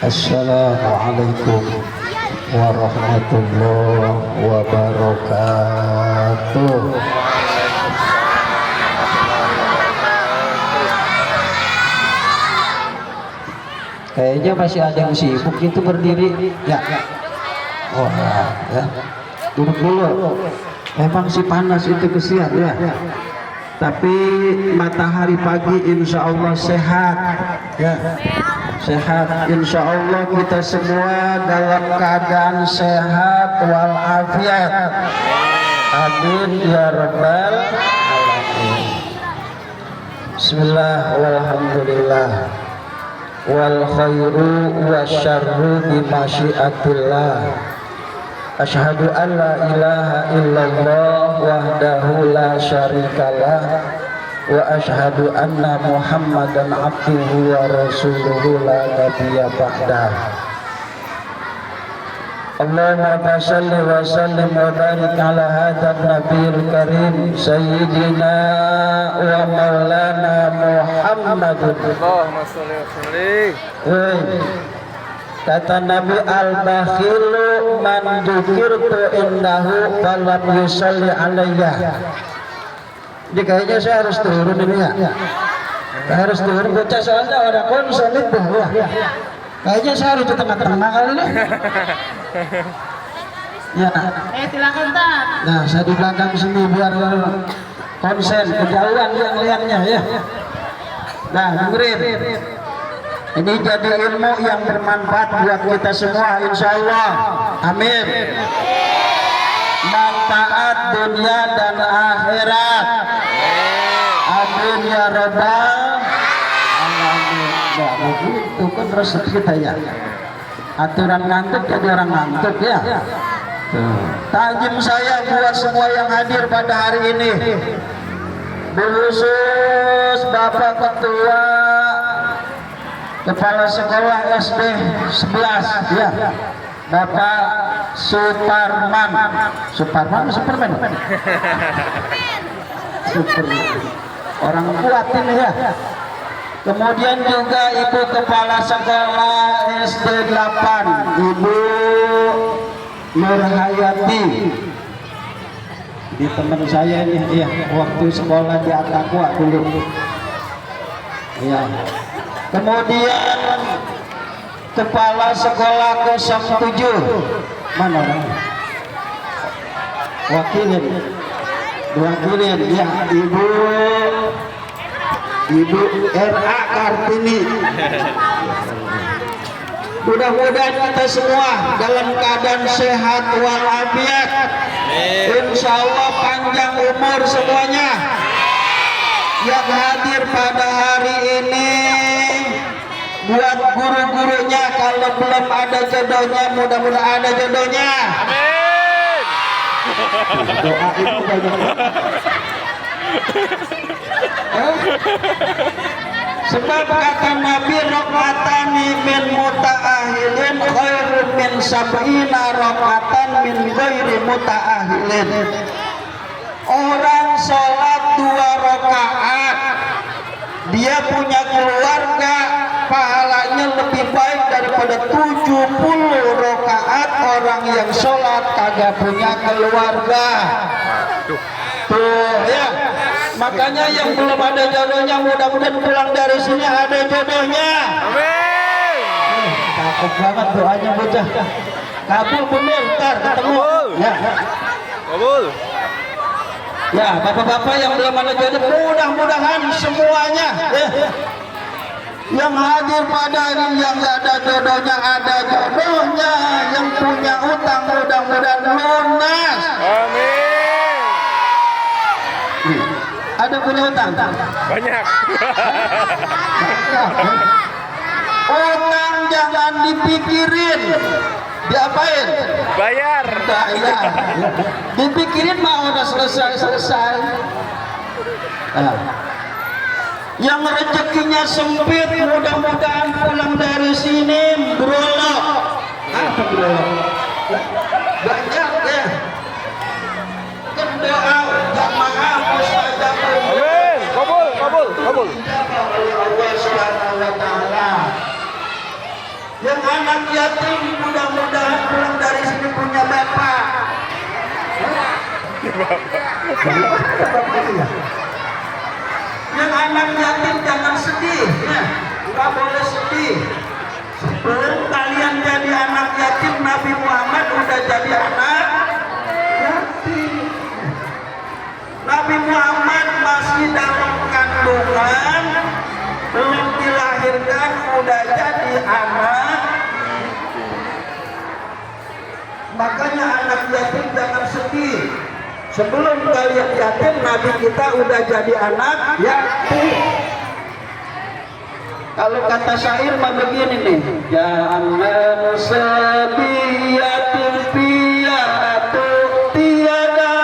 Assalamualaikum warahmatullahi wabarakatuh. Kayaknya masih ada yang sibuk itu berdiri. Ya. Oh ya. Duduk dulu. Emang si panas itu kesian ya. Tapi matahari pagi insya Allah sehat ya. Sehat insya Allah, kita semua dalam keadaan sehat walafiat. Amin ya rabbal alamin. Bismillah walhamdulillah wal khairu wasyarru bimasyiatillah. Asyhadu an la ilaha illallah wahdahu la syarikalah wa asyhadu anna Muhammadan abduhu wa rasuluhu la nabiyya ba'dah. Allahumma shalli wa sallim wa barik ala hadzal nabiyil karim sayyidina wa maulana Muhammadin. Allahumma shalli wa sallim. Kata Nabi, al-bakhilu man dzukirtu indahu falam yusalli alayya. Jadi kayaknya saya harus turun ini ya. Saya harus turun, bocah soalnya ada konsen itu ya. Kayaknya saya harus di tengah-tengah kali ini. Ya. Silakan Tat. Nah, saya di belakang sini biar konsen, kejauhan yang lihatnya ya. Nah, dengerin. Ini jadi ilmu yang bermanfaat buat kita semua, insya Allah. Amin. Manfaat dunia dan akhirat. Amin ya rabbal alamin. Nah, begitu kan resep kita ya. Aturan ngantuk jadi orang ngantuk ya. Takjim saya buat semua yang hadir pada hari ini. Khusus Bapak Ketua Kepala Sekolah SD 11 ya, Bapak Suparman. Superman. Orang kuat ini ya. Kemudian juga Ibu Kepala Sekolah SD 8 Ibu Nurhayati. Di teman saya ini ya, waktu sekolah di Atakwa dulu. Ya. Kemudian Kepala Sekolah 07 mana orang? Wakilin ya, Ibu R.A. Kartini. Mudah-mudahan kita semua dalam keadaan sehat walafiat. Insya Allah panjang umur semuanya. Yang hadir pada hari ini, buat guru-gurunya kalau belum ada jodohnya, mudah-mudahan ada jodohnya. Amin. Doa itu banyak. Sebab kata Nabi, rakaatani min muta'ahilin khairun min sab'ina rakaatan min ghairi muta'ahilin. Orang sholat 2 rakaat, dia punya keluarga, pahalanya lebih baik daripada 70 rakaat orang yang sholat kagak punya keluarga. Tuh ya, makanya yang belum ada jodohnya mudah-mudahan pulang dari sini ada jodohnya. Amin. Takut banget doanya bocah. Kabul bener, ntar ketemu. Ya. Kabul. Ya, bapak-bapak yang belum ada jodoh, mudah-mudahan semuanya ya. Yang hadir pada hari yang gak ada jodohnya, ada jodohnya. Yang punya utang mudah-mudahan lunas. Amin. Ada punya utang? Banyak. Utang jangan dipikirin, diapain? Bayar. Bayar. Dipikirin mah udah selesai. Nah. Yang rezekinya sempit mudah-mudahan pulang dari sini berolok. Apa berolok? Banyak ya. Doa jamaah mustajabah. Amin. Kabul. Allah Subhanahu wa taala. Yang anak yatim mudah-mudahan pulang dari sini punya bapak. Yang anak yatim jangan sedih, ya. Nggak boleh sedih. Sebelum kalian jadi anak yatim, Nabi Muhammad udah jadi anak yatim. Nabi Muhammad masih dalam kandungan, belum dilahirkan udah jadi anak. Makanya anak yatim jangan sedih. Sebelum kalian yatim, Nabi kita udah jadi anak yatim. Kalau kata syair mah begini nih, jangan sedih yatim piatu, tiada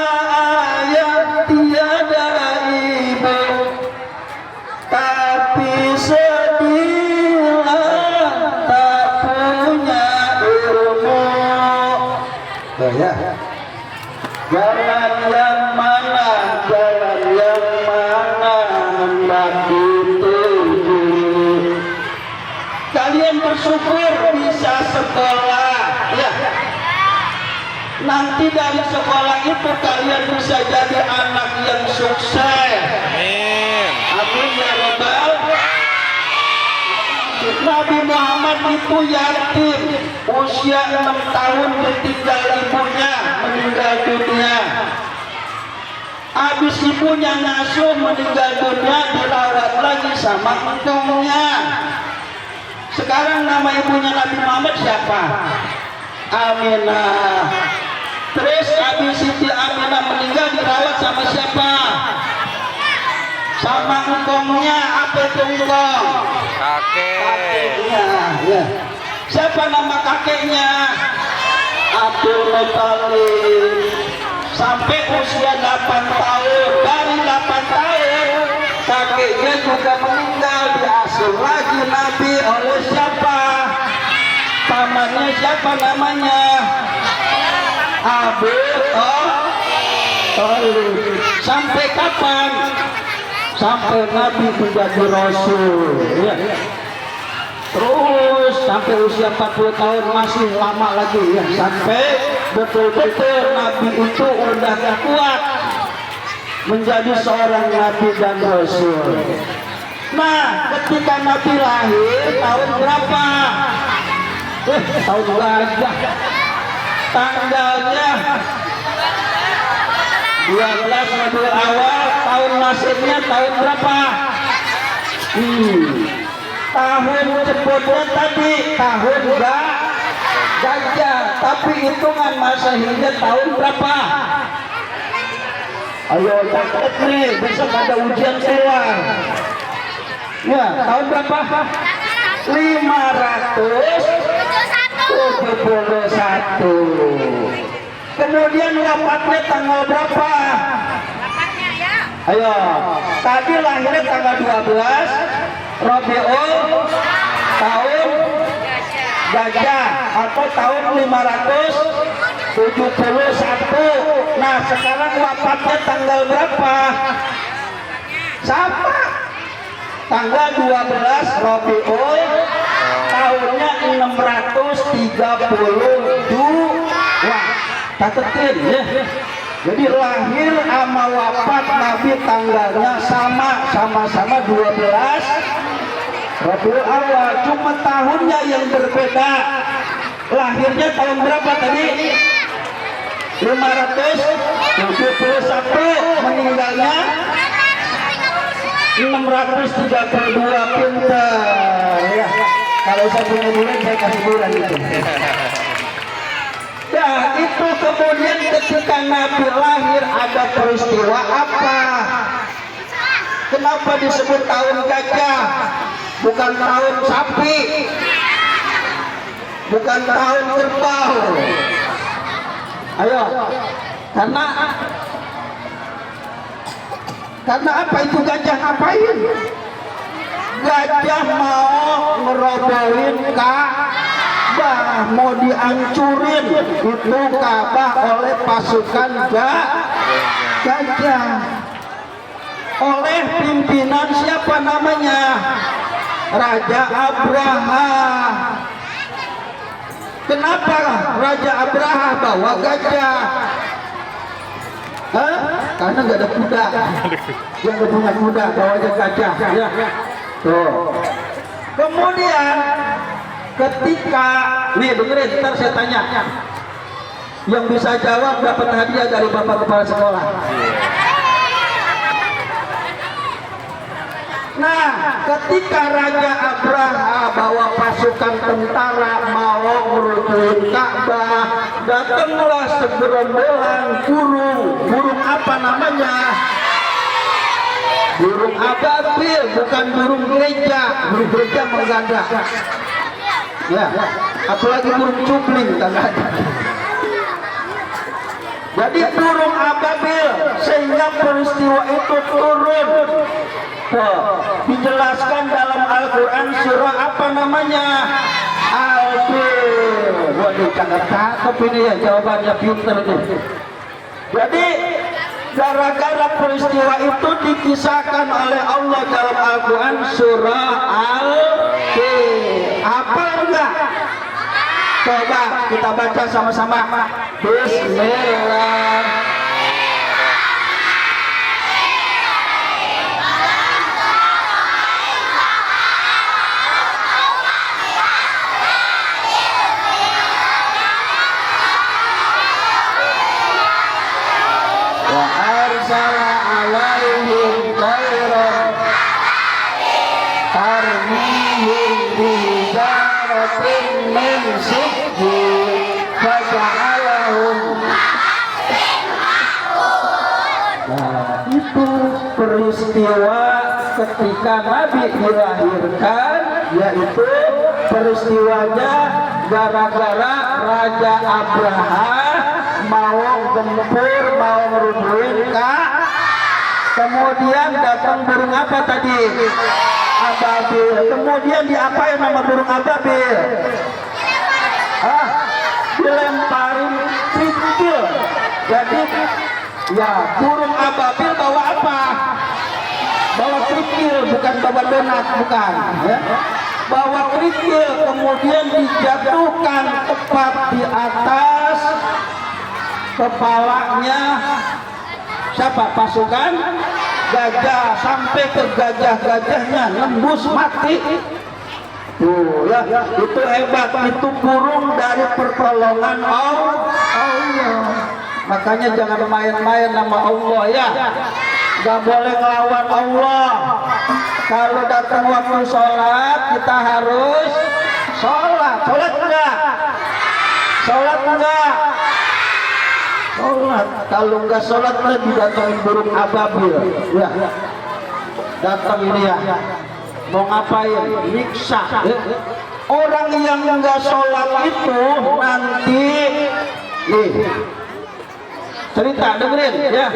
ayah tiada ibu, tapi sedihlah tak punya ilmu. Ya. Jalan yang mana, jalan yang mana hendak dituju. Kalian bersyukur bisa sekolah, ya. Nanti dari sekolah itu kalian bisa jadi anak yang sukses. Amin. Amin ya Rabbal. Nabi Muhammad itu yatim, usia 6 tahun ditinggal ibunya, meninggal dunia. Habis ibunya ngasuh meninggal dunia, dirawat lagi sama engkongnya. Sekarang nama ibunya Nabi Muhammad siapa? Aminah. Terus habis Siti Aminah meninggal dirawat sama siapa? Sama engkongnya. Apa itu engkong? Kakeknya, ya. Siapa nama kakeknya? Abdul Muthalib. Sampai usia 8 tahun. Dari 8 tahun kakeknya juga meninggal, diasuh lagi Nabi oleh siapa? Pamannya siapa namanya? Abu Thalib. Sampai kapan? Sampai Nabi menjadi Rasul, ya. Terus sampai usia 40 tahun masih lama lagi, ya. Sampai betul-betul Nabi itu udah gak kuat menjadi seorang Nabi dan Rasul. Nah, ketika Nabi lahir tahun berapa? Tahun gajah. Tanggalnya 12 Rabiul Awal. Tahun nasibnya tahun berapa? Tahun cepotnya tadi tahun gajah, tapi hitungan masehinya tahun berapa? Ayo catat nih, besok ada ujian keluar. Ya, tahun berapa? 571. Kemudian wafatnya tanggal berapa? Ayo, tadi lahirnya tanggal 12 Rabiul tahun gajah atau tahun 571. Nah, sekarang wafatnya tanggal berapa? Sama. Tanggal 12 Rabiul tahunnya 632. Catetin ya. Jadi lahir sama wafat Nabi tanggalnya sama-sama 12 Rabiul Awal, cuma tahunnya yang berbeda. Lahirnya tahun berapa tadi? 571, meninggalnya 632. Pintar ya. Kalau saya punya bulan saya kasih bulan itu. Ya, itu kemudian ketika Nabi lahir ada peristiwa apa? Kenapa disebut tahun gajah? Bukan tahun sapi, bukan tahun kerbau. Ayo, karena apa itu gajah ngapain? Gajah mau ngerobohin Ka'bah, mau dihancurin itu Ka'bah oleh pasukan gajah, oleh pimpinan siapa namanya? Raja Abraha. Kenapa Raja Abraha bawa gajah? Hah? Karena nggak ada kuda. Yang nggak punya kuda bawanya gajah. Ya. Tuh. Kemudian ketika nih dengerin, ntar saya tanya. Yang bisa jawab dapat hadiah dari Bapak Kepala Sekolah. Nah, ketika Raja Abraha bawa pasukan tentara mau merubuhin Ka'bah, datanglah segerombolan burung apa namanya? Burung ababil, bukan burung gereja. Burung gereja mengganda. Ya, apalagi burung cupling kan ada. Jadi burung ababil, sehingga peristiwa itu turun. Dijelaskan dalam Al-Quran surah apa namanya? Al-Fil. Waduh, cakep ini ya, jawabannya pinter nih. Jadi gara-gara peristiwa itu dikisahkan oleh Allah dalam Al-Quran surah Al-Fil. Apa enggak? Coba kita baca sama-sama. Bismillah. Itu peristiwa ketika Nabi dilahirkan, yaitu peristiwanya gara-gara Raja Abraha mau gempur, mau merubuhin kemudian datang burung apa tadi? Ababil. Kemudian diapain nama burung ababil? Dilemparin kerikil. Jadi ya, burung ababil bawa apa? Bawa kerikil, bukan bawa donat, bukan ya. Bawa kerikil, kemudian dijatuhkan tepat di atas kepalanya siapa? Pasukan gajah, sampai ke gajah-gajahnya nembus mati. Tuh ya, itu hebat, itu burung dari pertolongan Allah. Makanya jangan main-main nama Allah ya. Gak boleh ngelawan Allah. Kalau datang waktu sholat, kita harus sholat. Sholat enggak? Sholat enggak? Sholat. Kalau enggak sholat, didatangin burung ababil. Ya. Datang ini ya. Mau ngapain? Nyiksa. Orang yang enggak sholat itu nanti nih. Cerita dengerin ya.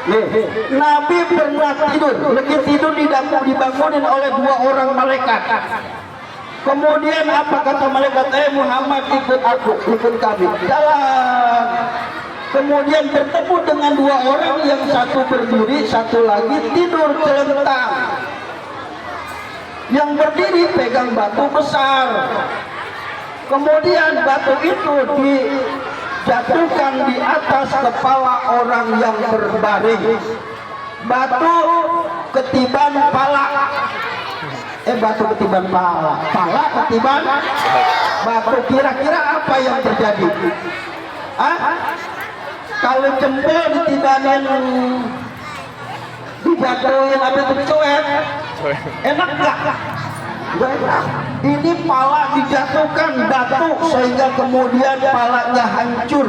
Nih, Nabi pernah tidur, lagi tidur dibangunin oleh dua orang malaikat. Kemudian apa kata malaikat? Muhammad, ikut aku, ikut kami. Jalan. Kemudian bertemu dengan dua orang, yang satu berdiri, satu lagi tidur celentang. Yang berdiri pegang batu besar. Kemudian batu itu dijatuhkan di atas kepala orang yang berbaring. Batu ketiban pala. Batu ketiban pala. Pala ketiban batu. Kira-kira apa yang terjadi? Kalau jempol ditibanin, dijatuhin apa itu cuek, enak nggak? Nggak enak. Ini pala dijatuhkan batu sehingga kemudian palanya hancur.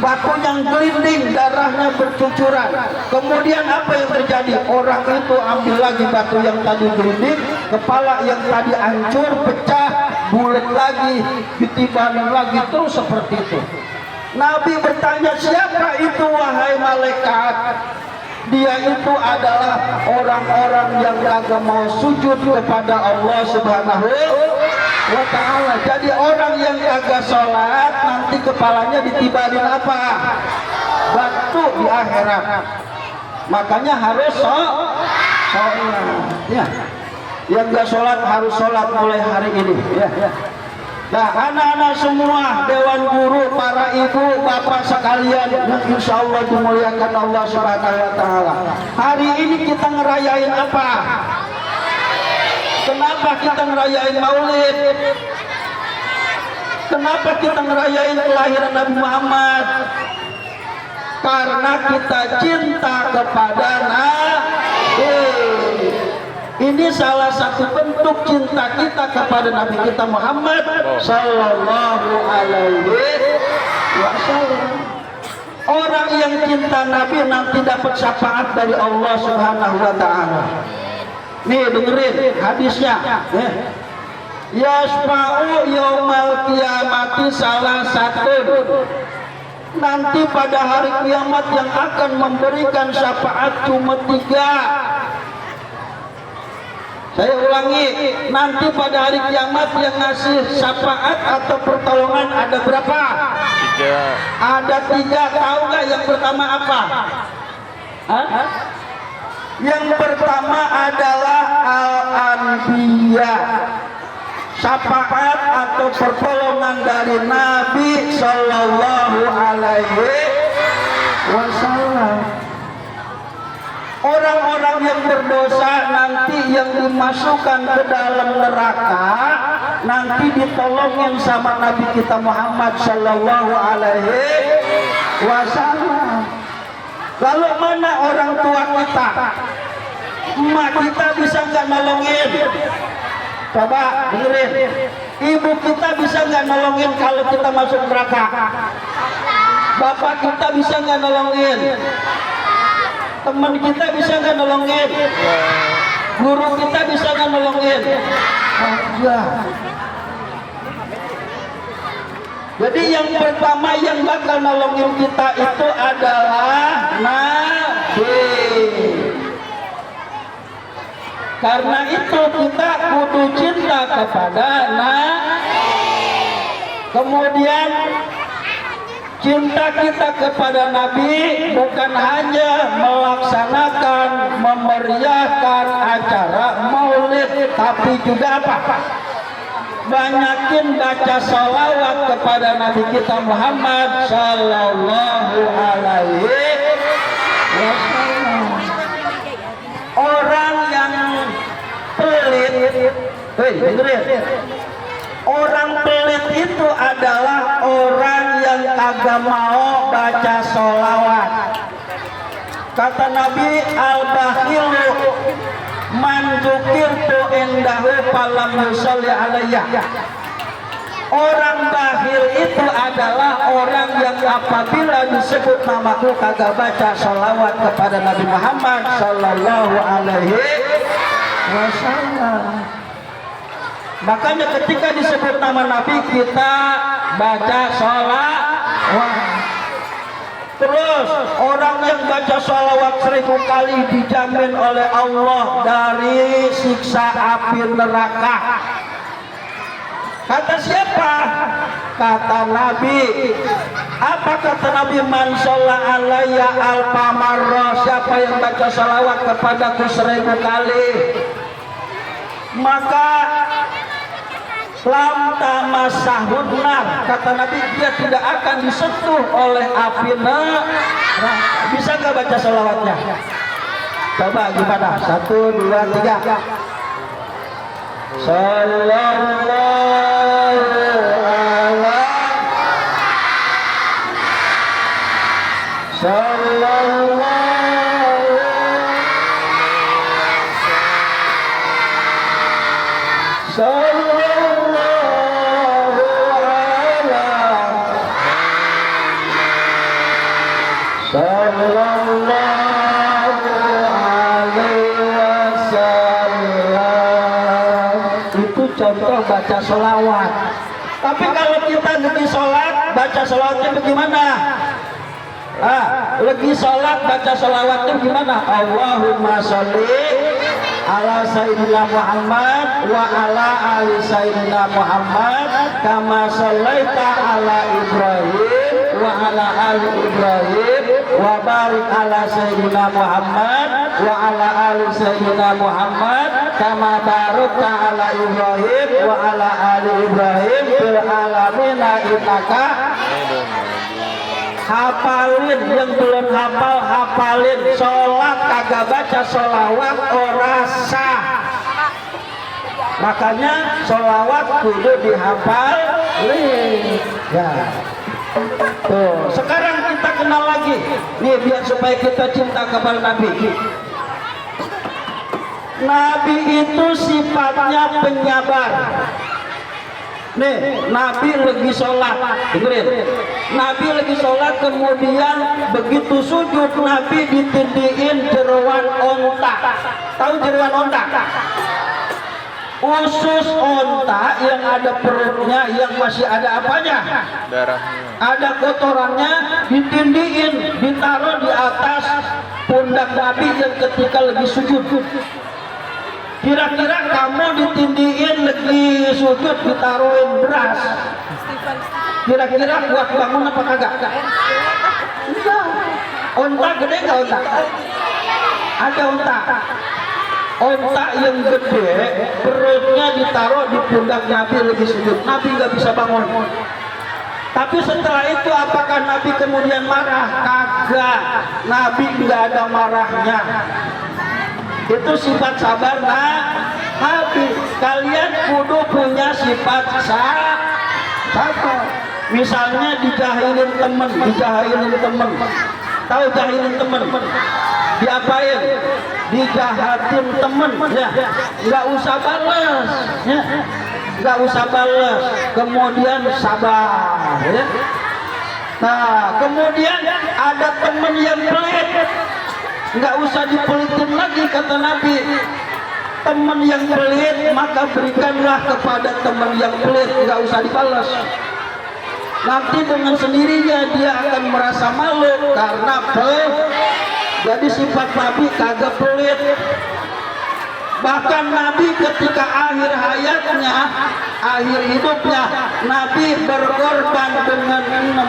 Batu yang gelinding, darahnya bercucuran. Kemudian apa yang terjadi? Orang itu ambil lagi batu yang tadi gelinding, kepala yang tadi hancur, pecah, bulat lagi, ditibanin lagi, terus seperti itu. Nabi bertanya, siapa itu wahai malaikat? Dia itu adalah orang-orang yang kagak mau sujud kepada Allah Subhanahu wa ta'ala. Jadi orang yang kagak sholat, nanti kepalanya ditibarin apa? Batu di akhirat. Makanya harus sholat ya. Yang gak sholat harus sholat mulai hari ini ya. Nah, anak-anak semua, dewan guru, para ibu, bapak sekalian yang insya Allah dimuliakan Allah Subhanahu wa Ta'ala. Hari ini kita ngerayain apa? Kenapa kita ngerayain Maulid? Kenapa kita ngerayain kelahiran Nabi Muhammad? Karena kita cinta kepada Nabi. Ini salah satu bentuk cinta kita kepada Nabi kita Muhammad sallallahu alaihi wasallam. Orang yang cinta Nabi nanti dapat syafaat dari Allah Subhanahu wa Ta'ala. Nih dengerin hadisnya. Yasma'u yaumal qiyamati salah satu. Nanti pada hari kiamat yang akan memberikan syafaat cuma 3. Saya ulangi, nanti pada hari kiamat yang ngasih syafaat atau pertolongan ada berapa? 3. Ada 3. Tahu nggak yang pertama apa? Hah? Yang pertama adalah al-anbiya, syafaat atau pertolongan dari Nabi Sallallahu Alaihi Wasallam. Orang-orang yang berdosa nanti yang dimasukkan ke dalam neraka nanti ditolongin sama Nabi kita Muhammad Sallallahu Alaihi Wasallam. Lalu mana orang tua kita? Emak kita bisa nggak nolongin? Coba dengerin. Ibu kita bisa nggak nolongin kalau kita masuk neraka? Bapak kita bisa nggak nolongin? Teman kita bisa nggak nolongin? Guru kita bisa nggak nolongin? Enggak. Jadi yang pertama yang bakal nolongin kita itu adalah Nabi. Karena itu kita kudu cinta kepada Nabi. Kemudian cinta kita kepada Nabi bukan hanya melaksanakan, memeriahkan acara maulid, tapi juga apa? Banyakin baca sholawat kepada Nabi kita Muhammad Sallallahu Alaihi Wasallam. Orang yang pelit, dengerin. Orang pelit itu adalah orang yang kagak mau baca sholawat. Kata Nabi, al-bakhilu man dzukirtu indahu falam yusolli alayya. Orang bakhil itu adalah orang yang apabila disebut namaku kagak baca sholawat kepada Nabi Muhammad Sallallahu Alaihi Wasallam. Makanya ketika disebut nama Nabi kita baca sholawat. Terus orang yang baca sholawat 1000 kali dijamin oleh Allah dari siksa api neraka. Kata siapa? Kata Nabi. Apa kata Nabi? Man sholla alayya alfa marra. Siapa yang baca sholawat kepadaku 1000 kali, maka lam tamasahun nar. Kata Nabi, dia tidak akan disentuh oleh api neraka. Bisa nggak baca sholawatnya? Coba gimana? 1, 2, 3. Sallallahu alaihi sallallahu contoh baca sholawat. Tapi kalau kita lagi sholat, baca sholawatnya bagaimana? Lagi sholat, baca sholawatnya gimana? Allahumma sholli ala sayyidina Muhammad wa ala ali sayyidina Muhammad kama shollaita ala Ibrahim wa ala ali Ibrahim wa barik ala sayyidina Muhammad wa ala ali sayyidina Muhammad kama barakta ala Ibrahim wa ala ali Ibrahim fil alamin innaka hafalin. Yang belum hafal hafalin. Sholat kagak baca sholawat ora sah. Makanya sholawat kudu dihafal ya. Tuh, sekarang kita kenal lagi nih biar supaya kita cinta kepada Nabi. Nabi itu sifatnya penyabar. Nih, Nabi lagi sholat, dengerin. Nabi lagi sholat, kemudian begitu sujud, Nabi ditindihin jeroan onta. Tahu jeroan onta? Usus onta yang ada perutnya, yang masih ada apanya? Darahnya. Ada kotorannya, ditindihin, ditaruh di atas pundak Nabi yang ketika lagi sujud. Kira-kira kamu ditindihin lagi sujud ditaruhin beras, kira-kira kuat bangun apa kagak? Enggak. Onta gede nggak onta? Ada onta. Onta yang gede, perutnya ditaruh di pundak Nabi lagi sujud. Nabi nggak bisa bangun. Tapi setelah itu apakah Nabi kemudian marah? Kagak. Nabi nggak ada marahnya. Itu sifat sabar Nabi. Kalian kudu punya sifat sabar. Misalnya dijahilin temen. Tahu jahilin temen? Diapain? Dijahatin temen ya. Nggak usah balas ya. Nggak usah balas. Kemudian sabar ya. Nah, kemudian ada temen yang pelit, nggak usah dipelitin lagi kata Nabi. Teman yang pelit maka berikanlah kepada teman yang pelit, nggak usah dibalas. Nanti dengan sendirinya dia akan merasa malu karena pelit. Jadi sifat Nabi kagak pelit. Bahkan Nabi ketika akhir hayatnya, akhir hidupnya, Nabi berkorban dengan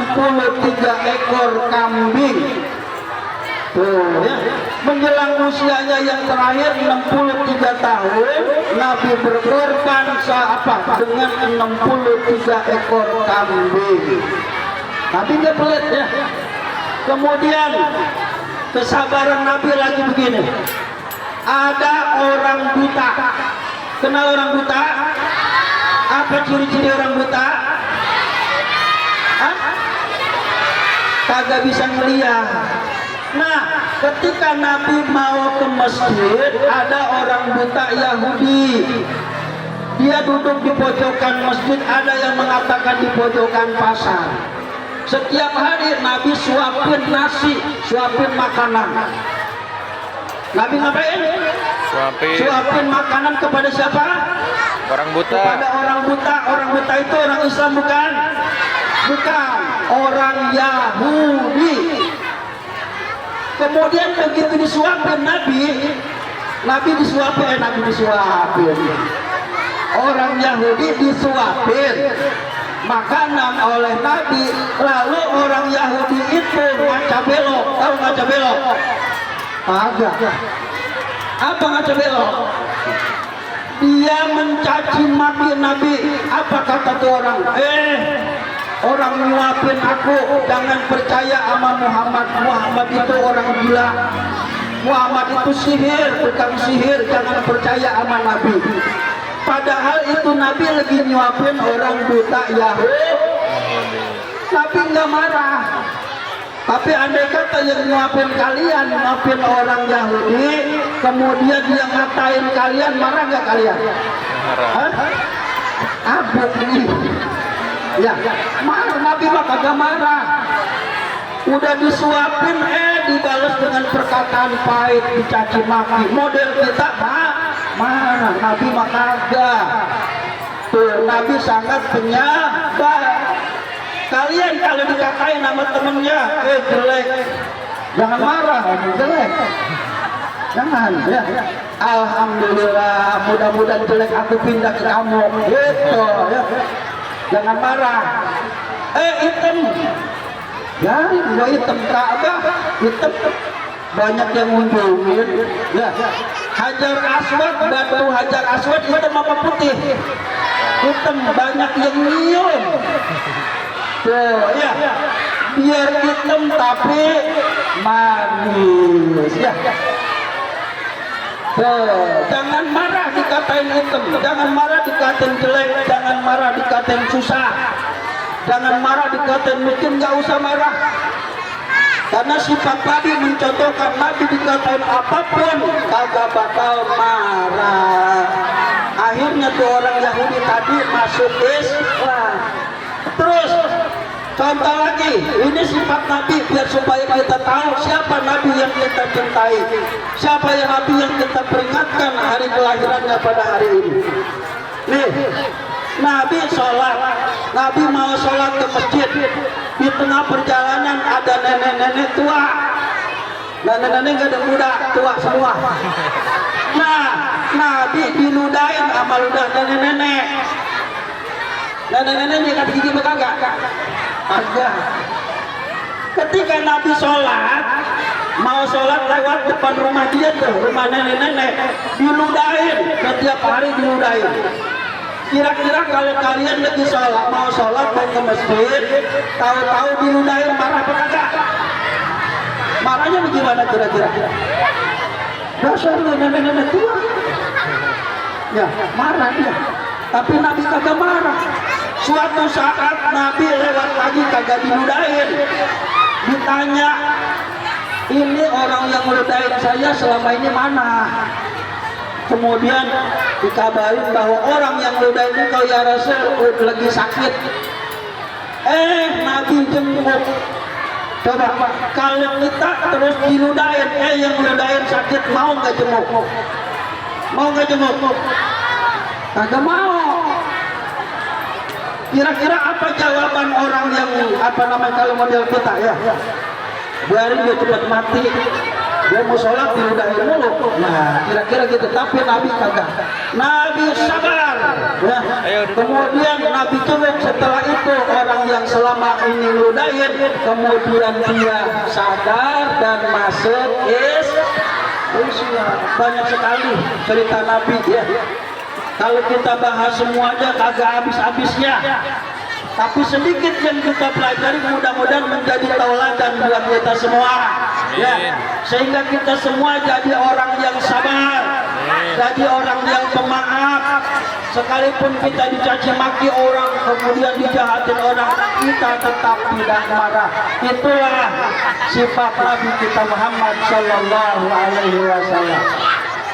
63 ekor kambing. Tuh, ya. Menjelang usianya yang terakhir 63 tahun, Nabi berkorban dengan 63 ekor kambing. Nabi nggak pelit ya. Kemudian kesabaran Nabi lagi begini. Ada orang buta. Kenal orang buta? Apa ciri-ciri orang buta? Hah? Kagak bisa ngeliat. Nah, ketika Nabi mau ke masjid, ada orang buta Yahudi. Dia duduk di pojokan masjid, ada yang mengatakan di pojokan pasar. Setiap hari Nabi suapin nasi, suapin makanan. Nabi ngapain? Suapin makanan kepada siapa? Orang buta. Kepada orang buta. Orang buta itu orang Islam bukan? Bukan. Orang Yahudi. Kemudian begitu disuapin Nabi disuapin. Orang Yahudi disuapin makanan oleh Nabi, lalu orang Yahudi itu ngaca belok. Tahu ngaca belok? Agak. Apa ngaca belok? Dia mencaci maki Nabi. Apa kata tuh orang? Orang nyuapin aku, jangan percaya sama Muhammad. Muhammad itu orang gila. Muhammad itu sihir, bukan sihir. Jangan percaya sama Nabi. Padahal itu Nabi lagi nyuapin orang buta Yahudi. Nabi nggak marah. Tapi andai kata yang nyuapin kalian, nyuapin orang Yahudi, kemudian dia ngatain kalian, marah nggak kalian? Marah. Abuk nih. Ya, marah. Nabi mah kagak marah. Udah disuapin, dibalas dengan perkataan pahit, dicaci maki. Model kita marah. Nabi mah kagak. Tuh, Nabi sangat penyabar. Kalian kalau dikatain sama temennya, jelek, jangan marah, jelek. Jangan ya. Alhamdulillah, mudah-mudahan jelek aku pindah ke kamu. Gitu ya. Jangan marah. Hitam. Ya, gua hitam Ka'bah, hitam. banyak yang ngunjungin ya. Hajar Aswad, batu Hajar Aswad hitam apa putih? Hitam, banyak yang nyium tuh ya, biar hitam tapi manis ya. Jangan marah dikatain hitam, jangan marah dikatain jelek, jangan marah dikatain susah, jangan marah dikatain miskin, gak usah marah. Karena sifat tadi mencontohkan Nabi dikatain apapun kagak bakal marah. Akhirnya tuh orang Yahudi tadi masuk Islam. Terus contoh lagi, ini sifat Nabi biar supaya kita tahu siapa Nabi yang kita cintai, siapa yang Nabi yang kita peringatkan hari kelahirannya pada hari ini. Nih, Nabi sholat, Nabi mau sholat ke masjid. Di tengah perjalanan ada nenek-nenek tua, nenek-nenek gak ada muda, tua semua. Nah, Nabi diludahin sama ludah nenek-nenek. Nenek-nenek nyikat gigi kagak? Agak. Ketika Nabi sholat, mau sholat lewat depan rumah dia tuh, rumah nenek-nenek, diludahin, setiap hari diludahin. Kira-kira kalau kalian lagi sholat, mau sholat mau ke masjid, tahu-tahu diludahin, marah apa kagak? Marahnya bagaimana kira-kira? Dasar nenek-nenek tua. Ya, marah dia. Tapi Nabi kagak marah. Suatu saat Nabi lewat lagi kagak diludahin. Ditanya, ini orang yang meludahin saya selama ini mana? Kemudian dikabarin bahwa orang yang ludahin engkau ya Rasul lagi sakit. Nabi jenguk. Coba kalau kita terus diludahin, yang ludahin sakit, mau nggak jenguk? Mau nggak jenguk? Kagak mau. Kira-kira apa jawaban orang yang kalau model kita ya? Biarin dia cepat mati. Dia mau sholat diludahin mulu. Nah, kira-kira gitu. Tapi Nabi kagak. Nabi sabar. Ya. Kemudian Nabi jenguk. Setelah itu orang yang selama ini ludahin, kemudian dia sadar dan masuk Islam. Banyak sekali cerita Nabi ya. Kalau kita bahas semuanya kagak habis-habisnya. Tapi sedikit yang kita pelajari mudah-mudahan menjadi tauladan buat kita semua ya, sehingga kita semua jadi orang yang sabar, jadi orang yang pemaaf. Sekalipun kita dicaci maki orang, kemudian dijahatin orang, kita tetap tidak marah. Itulah sifat Nabi kita Muhammad Sallallahu Alaihi Wasallam.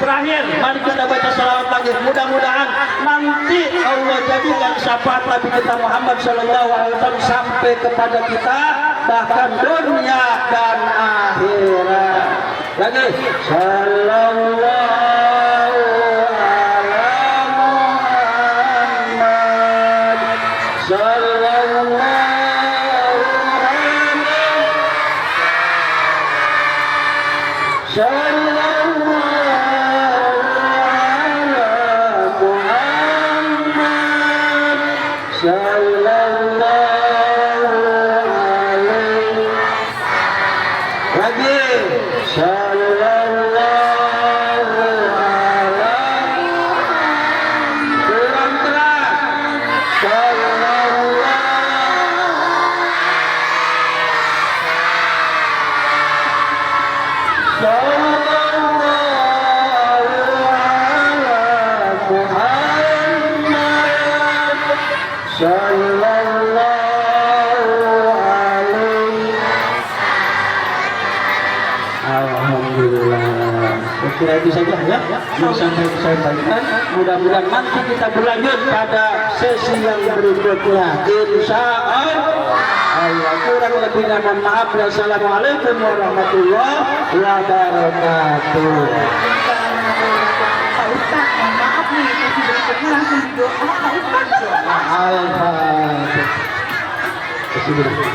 Terakhir, mari kita baca salawat lagi. Mudah-mudahan nanti Allah jadikan syafaat Nabi kita Muhammad SAW sampai kepada kita, bahkan dunia dan akhirat. Lagi. Sallallahu ala Muhammad. Sallallahu Kira itu saja ya yang sampai saya bagikan. Mudah-mudahan nanti kita berlanjut pada sesi yang berikutnya, insya Allah. Kurang lebihnya mohon maaf. Wassalamualaikum warahmatullahi wabarakatuh. Pak Ustadz, mohon maaf nih, sesi berikutnya langsung didoa Pak Ustadz. Alhamdulillah.